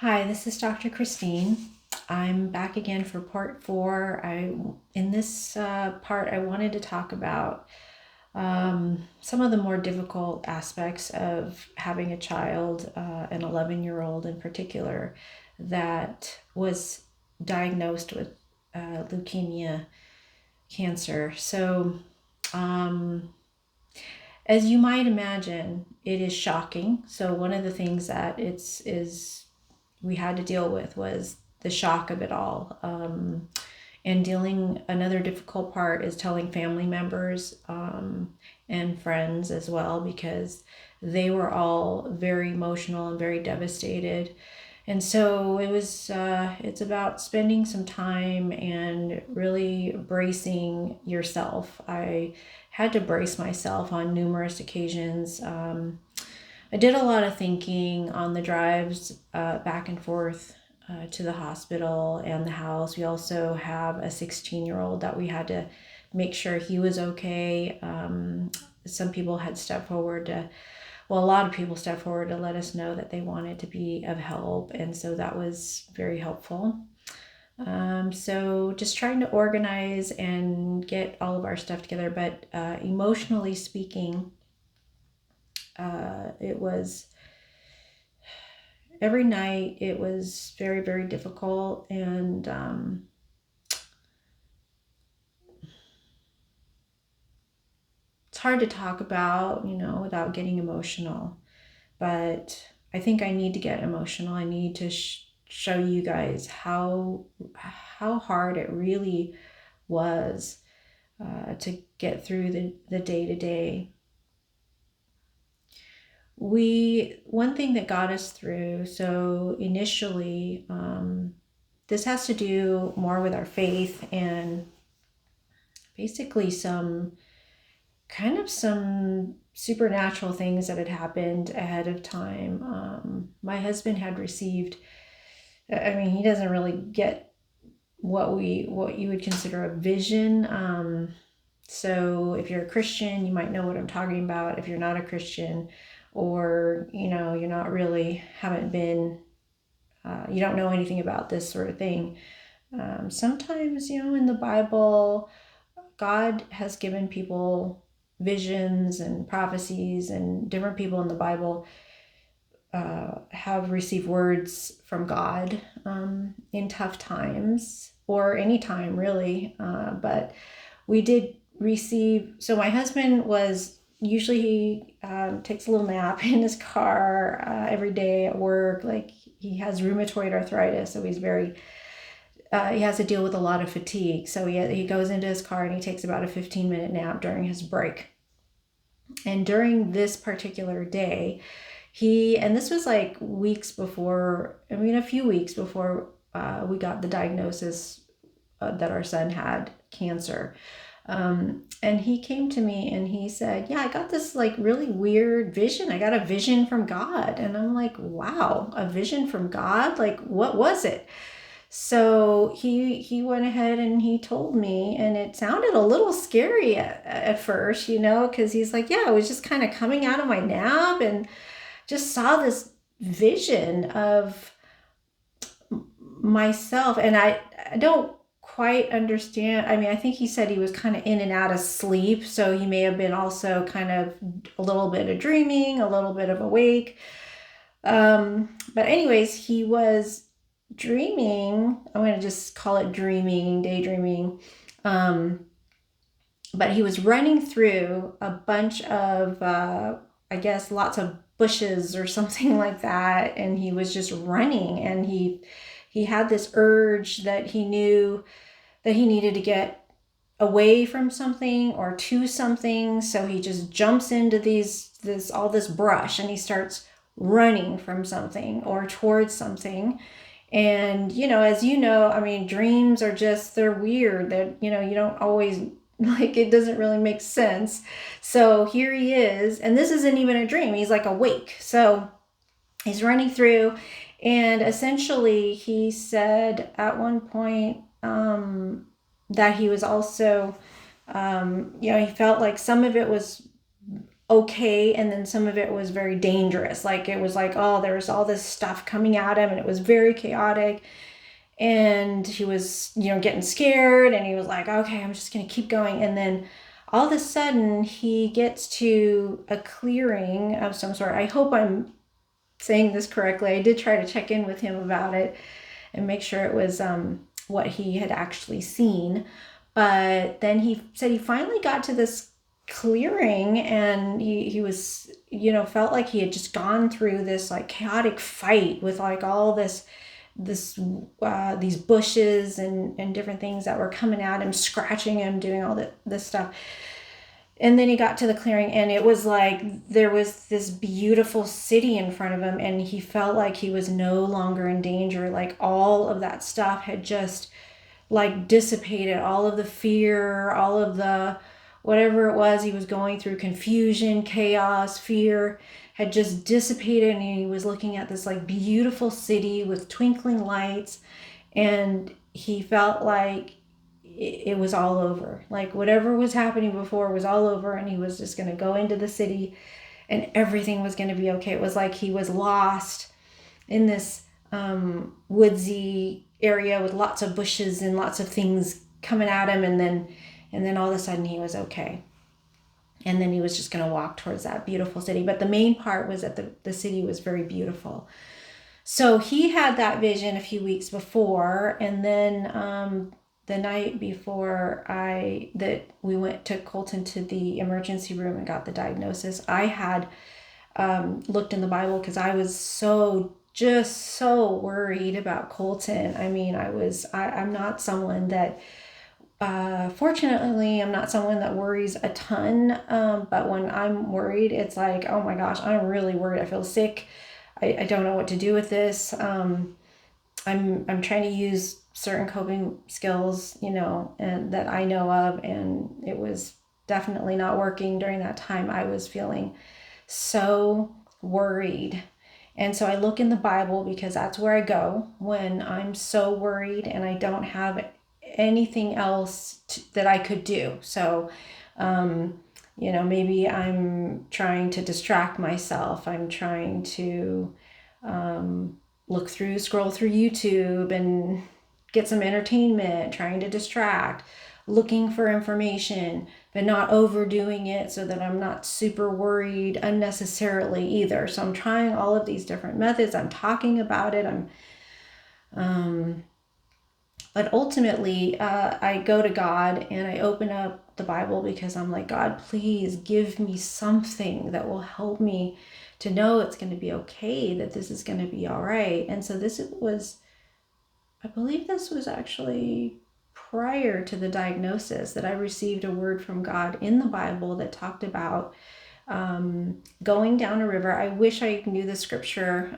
Hi, this is Dr. Christine. I'm back again for part 4. In this part, I wanted to talk about some of the more difficult aspects of having a child, an 11-year-old in particular, that was diagnosed with leukemia cancer. So, um, as you might imagine, it is shocking. So one of the things that it's is we had to deal with was the shock of it all. And dealing, another difficult part is telling family members and friends as well, because they were all very emotional and very devastated. And so it's about spending some time and really bracing yourself. I had to brace myself on numerous occasions. I did a lot of thinking on the drives back and forth to the hospital and the house. We also have a 16-year-old that we had to make sure he was okay. Some people had stepped forward a lot of people stepped forward to let us know that they wanted to be of help. And so that was very helpful. So just trying to organize and get all of our stuff together. But emotionally speaking, it was every night it was very, very difficult. And it's hard to talk about, without getting emotional. But I think I need to get emotional. I need to show you guys how hard it really was to get through the day to day. One thing that got us through, so initially, this has to do more with our faith and basically some supernatural things that had happened ahead of time. My husband had received, he doesn't really get what you would consider a vision. So if you're a Christian, you might know what I'm talking about. If you're not a Christian, or you're not really, haven't been, you don't know anything about this sort of thing. Sometimes, in the Bible, God has given people visions and prophecies, and different people in the Bible have received words from God in tough times, or any time really. But we did receive, so my husband was, usually he takes a little nap in his car every day at work. Like, he has rheumatoid arthritis, so he's very, he has to deal with a lot of fatigue. So he goes into his car and he takes about a 15-minute nap during his break. And during this particular day, and this was like weeks before, a few weeks before we got the diagnosis that our son had cancer. And he came to me and he said, yeah, I got this like really weird vision. I got a vision from God. And I'm like, wow, a vision from God? Like, what was it? So he went ahead and he told me, and it sounded a little scary at first, because he's like, yeah, I was just kind of coming out of my nap and just saw this vision of myself. And I don't quite understand. I think he said he was kind of in and out of sleep. So he may have been also kind of a little bit of dreaming, a little bit of awake. But anyways, he was dreaming. I'm going to just call it dreaming, daydreaming. But he was running through a bunch of, I guess, lots of bushes or something like that. And he was just running, and he had this urge that he knew that he needed to get away from something or to something. So he just jumps into all this brush, and he starts running from something or towards something. And, as dreams are just, they're weird. That, you don't always, like, it doesn't really make sense. So here he is, and this isn't even a dream. He's like awake. So he's running through, and essentially he said at one point that he was also, he felt like some of it was okay, and then some of it was very dangerous. Like it was like, oh, there was all this stuff coming at him and it was very chaotic, and he was, getting scared, and he was like, okay, I'm just going to keep going. And then all of a sudden he gets to a clearing of some sort. I hope I'm saying this correctly. I did try to check in with him about it and make sure it was what he had actually seen. But then he said he finally got to this clearing, and he was, felt like he had just gone through this like chaotic fight with like all these bushes and different things that were coming at him, scratching him, doing all this stuff. And then he got to the clearing, and it was like there was this beautiful city in front of him, and he felt like he was no longer in danger. Like all of that stuff had just like dissipated, all of the fear, all of the whatever it was he was going through, confusion, chaos, fear, had just dissipated, and he was looking at this like beautiful city with twinkling lights, and he felt like it was all over. Like whatever was happening before was all over, and he was just going to go into the city and everything was going to be okay. It was like he was lost in this woodsy area with lots of bushes and lots of things coming at him, and then all of a sudden he was okay. And then he was just going to walk towards that beautiful city. But the main part was that the city was very beautiful. So he had that vision a few weeks before, and then the night before we went to Colton to the emergency room and got the diagnosis, I had looked in the Bible because I was just so worried about Colton. I mean, I'm not someone that, fortunately, I'm not someone that worries a ton. But when I'm worried, it's like, oh my gosh, I'm really worried. I feel sick. I don't know what to do with this. I'm trying to use certain coping skills, and that I know of, and it was definitely not working during that time. I was feeling so worried. And so I look in the Bible because that's where I go when I'm so worried and I don't have anything else that I could do. So, maybe I'm trying to distract myself. I'm trying to scroll through YouTube and get some entertainment, trying to distract, looking for information, but not overdoing it so that I'm not super worried unnecessarily either. So I'm trying all of these different methods. I'm talking about it. But ultimately, I go to God and I open up the Bible because I'm like, God, please give me something that will help me to know it's going to be okay, that this is going to be all right. And so I believe this was actually prior to the diagnosis that I received a word from God in the Bible that talked about going down a river. I wish I knew the scripture.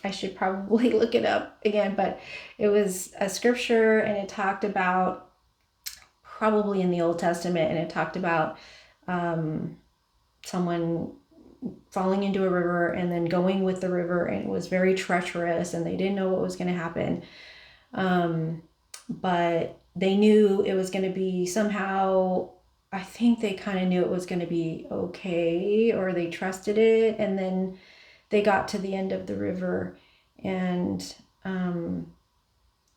I should probably look it up again, but it was a scripture, and it talked about, probably in the Old Testament, and it talked about someone falling into a river and then going with the river, and it was very treacherous, and they didn't know what was going to happen. But they knew it was going to be somehow, I think they kind of knew it was going to be okay, or they trusted it. And then they got to the end of the river, and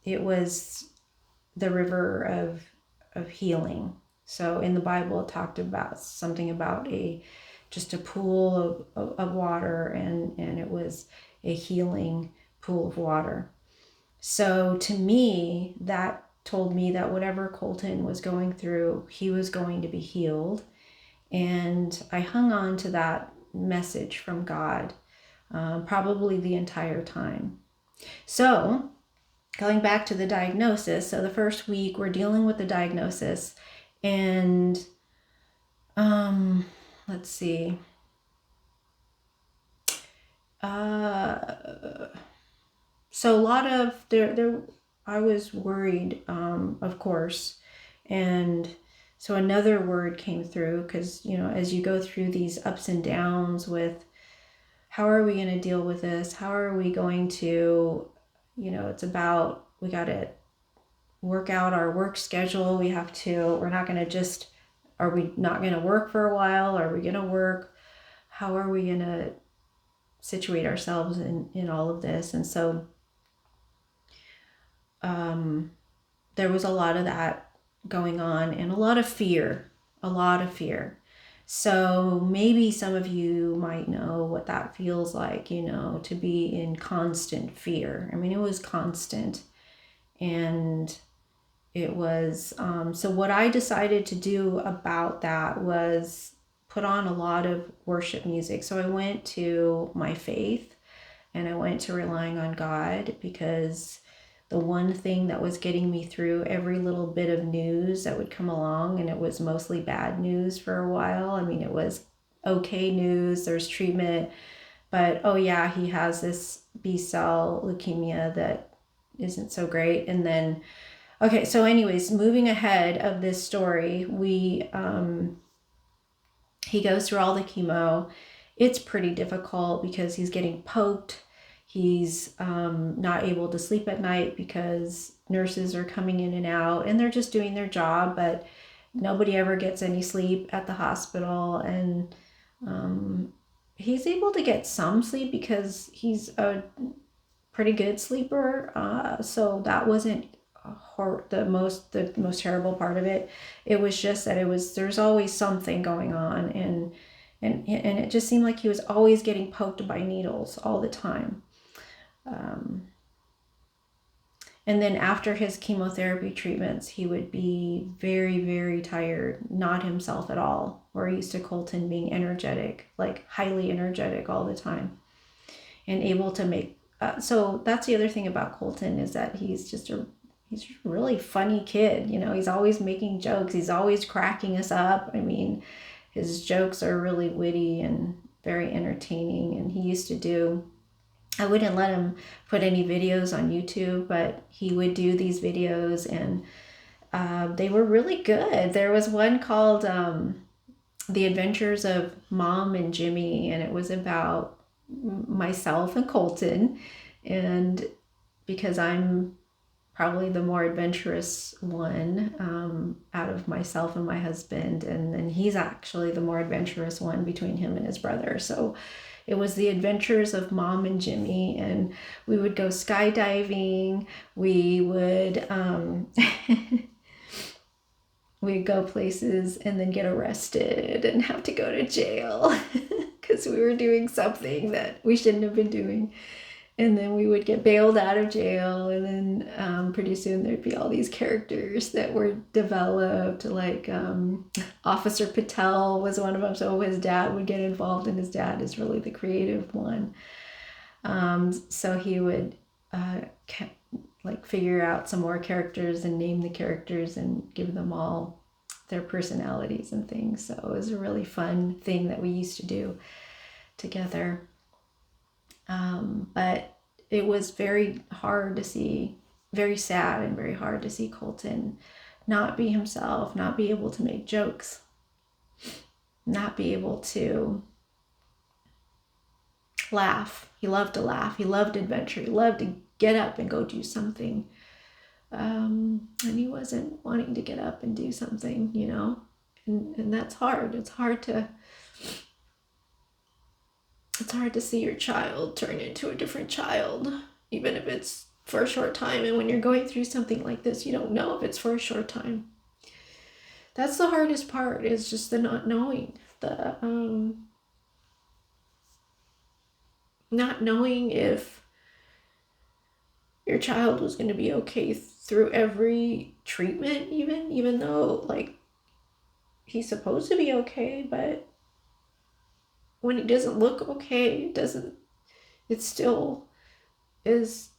it was the river of healing. So in the Bible, it talked about something about just a pool of water, and it was a healing pool of water. So to me, that told me that whatever Colton was going through, he was going to be healed. And I hung on to that message from God probably the entire time. So going back to the diagnosis, so the first week we're dealing with the diagnosis, and let's see. So a lot of I was worried, of course, and so another word came through because, as you go through these ups and downs with how are we going to deal with this? How are we going to, it's about, we got to work out our work schedule. We're not going to are we not going to work for a while? Are we going to work? how are we going to situate ourselves in all of this? And so there was a lot of that going on, and a lot of fear. So maybe some of you might know what that feels like, to be in constant fear. I mean, it was constant. And it was, so what I decided to do about that was put on a lot of worship music. So I went to my faith, and I went to relying on God, because the one thing that was getting me through every little bit of news that would come along, and it was mostly bad news for a while. I mean, it was okay news, there's treatment, but oh yeah, he has this B-cell leukemia that isn't so great. And then, okay, so anyways, moving ahead of this story, he goes through all the chemo. It's pretty difficult because he's getting poked. He's not able to sleep at night because nurses are coming in and out, and they're just doing their job, but nobody ever gets any sleep at the hospital. And he's able to get some sleep because he's a pretty good sleeper. So that wasn't the most terrible part of it. It was just that there's always something going on, and it just seemed like he was always getting poked by needles all the time. And then after his chemotherapy treatments, he would be very, very tired, not himself at all. We're used to Colton being energetic, like highly energetic all the time, and able to make, so that's the other thing about Colton, is that he's a really funny kid. He's always making jokes. He's always cracking us up. I mean, his jokes are really witty and very entertaining. And he used to do, I wouldn't let him put any videos on YouTube, but he would do these videos, and they were really good. There was one called The Adventures of Mom and Jimmy, and it was about myself and Colton. And because I'm probably the more adventurous one out of myself and my husband, and then he's actually the more adventurous one between him and his brother. So it was The Adventures of Mom and Jimmy, and we would go skydiving. We would we'd go places and then get arrested and have to go to jail because we were doing something that we shouldn't have been doing. And then we would get bailed out of jail, and then pretty soon there'd be all these characters that were developed, like Officer Patel was one of them. So his dad would get involved, and his dad is really the creative one. So he would figure out some more characters and name the characters and give them all their personalities and things. So it was a really fun thing that we used to do together. But it was very hard to see, very sad and very hard to see Colton not be himself, not be able to make jokes, not be able to laugh. He loved to laugh. He loved adventure. He loved to get up and go do something. And he wasn't wanting to get up and do something, and that's hard. It's hard to see your child turn into a different child, even if it's for a short time. And when you're going through something like this, you don't know if it's for a short time. That's the hardest part, is just the not knowing, not knowing if your child was going to be okay through every treatment, even though he's supposed to be okay, but when he doesn't look okay, it still is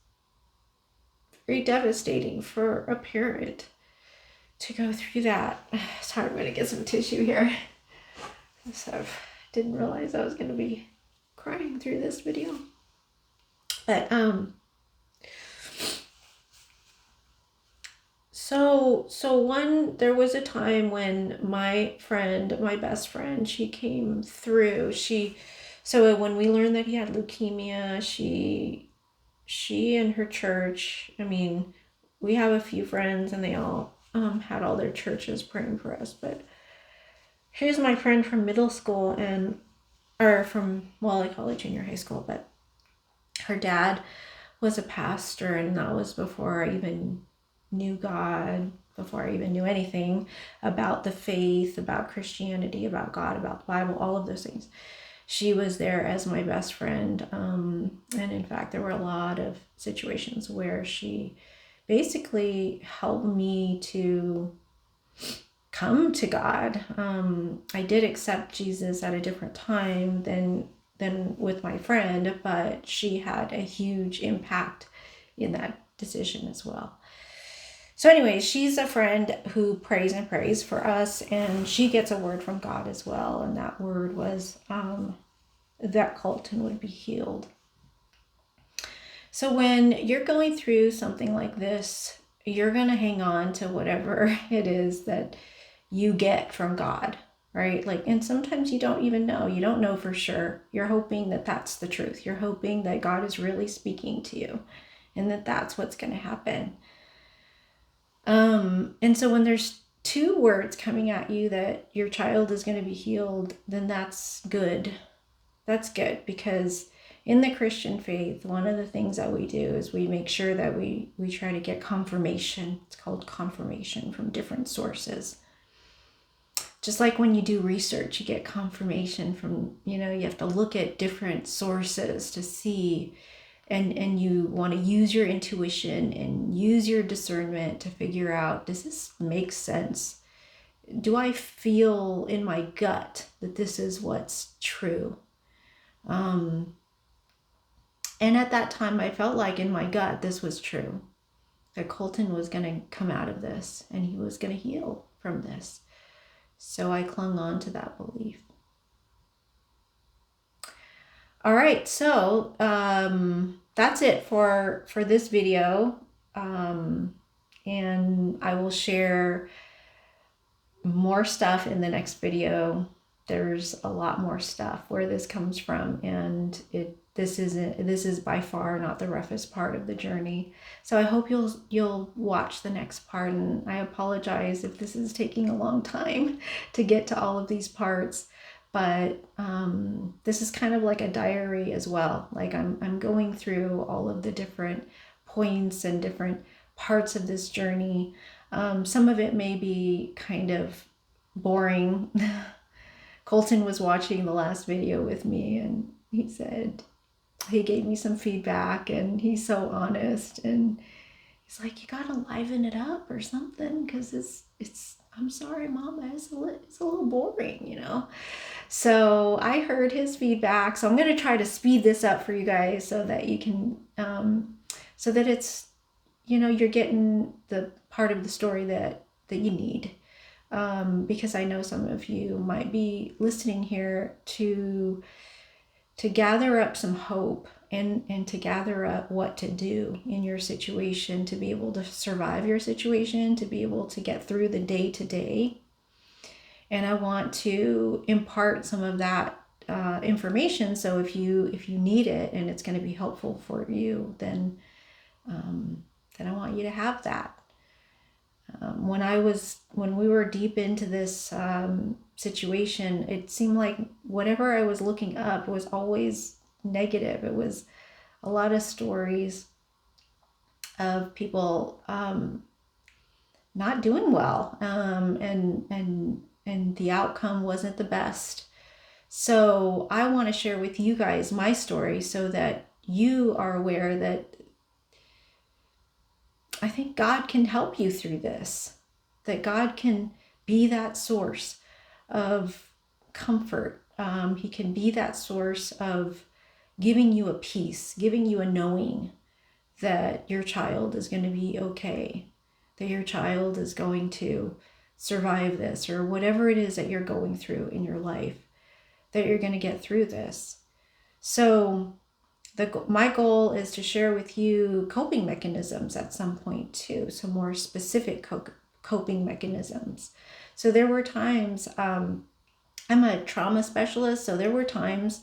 very devastating for a parent to go through that. Sorry, I'm going to get some tissue here. So I didn't realize I was going to be crying through this video. But there was a time when my best friend, she came through. So when we learned that he had leukemia, she and her church, I mean, we have a few friends and they all had all their churches praying for us. But here's my friend from middle school, and or from, well, I call it junior high school, but her dad was a pastor, and that was before I even knew God, before I even knew anything about the faith, about Christianity, about God, about the Bible, all of those things. She was there as my best friend. And in fact, there were a lot of situations where she basically helped me to come to God. I did accept Jesus at a different time than with my friend, but she had a huge impact in that decision as well. So anyway, she's a friend who prays and prays for us, and she gets a word from God as well. And that word was that Colton would be healed. So when you're going through something like this, you're going to hang on to whatever it is that you get from God, right? Like, and sometimes you don't even know. You don't know for sure. You're hoping that that's the truth. You're hoping that God is really speaking to you and that that's what's going to happen. And so when there's two words coming at you that your child is going to be healed, then that's good. That's good, because in the Christian faith, one of the things that we do is we make sure that we try to get confirmation. It's called confirmation from different sources. Just like when you do research, you get confirmation from, you have to look at different sources to see, and you want to use your intuition and use your discernment to figure out, does this make sense? Do I feel in my gut that this is what's true? And at that time, I felt like in my gut, this was true, that Colton was going to come out of this and he was going to heal from this. So I clung on to that belief. All right, so that's it for this video. And I will share more stuff in the next video. There's a lot more stuff where this comes from, and this is by far not the roughest part of the journey. So I hope you'll watch the next part, and I apologize if this is taking a long time to get to all of these parts, but this is kind of like a diary as well. Like I'm going through all of the different points and different parts of this journey. Some of it may be kind of boring. Colton was watching the last video with me, and he gave me some feedback, and he's so honest, and he's like, you gotta liven it up or something, because it's I'm sorry, Mama, it's a little boring, So I heard his feedback, so I'm gonna try to speed this up for you guys so that you can so that it's you're getting the part of the story that you need. Because I know some of you might be listening here to gather up some hope and to gather up what to do in your situation, to be able to survive your situation, to be able to get through the day to day. And I want to impart some of that information. So if you need it and it's going to be helpful for you, then I want you to have that. When we were deep into this situation, it seemed like whatever I was looking up was always negative. It was a lot of stories of people not doing well, and the outcome wasn't the best. So I want to share with you guys my story so that you are aware that I think God can help you through this, that God can be that source of comfort. He can be that source of giving you a peace, giving you a knowing that your child is going to be okay, that your child is going to survive this, or whatever it is that you're going through in your life, that you're going to get through this. So my goal is to share with you coping mechanisms at some point too, some more specific coping mechanisms. So there were times, I'm a trauma specialist, so there were times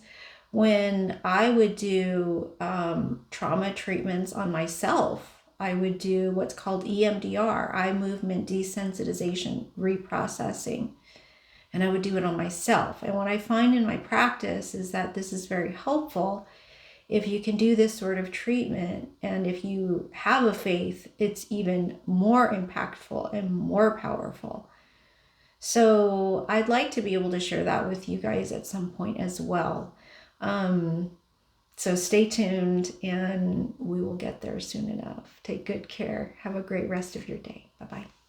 when I would do trauma treatments on myself. I would do what's called EMDR, eye movement desensitization reprocessing. and I would do it on myself. And what I find in my practice is that this is very helpful if you can do this sort of treatment. And if you have a faith, it's even more impactful and more powerful. So I'd like to be able to share that with you guys at some point as well. So stay tuned, and we will get there soon enough. Take good care. Have a great rest of your day. Bye-bye.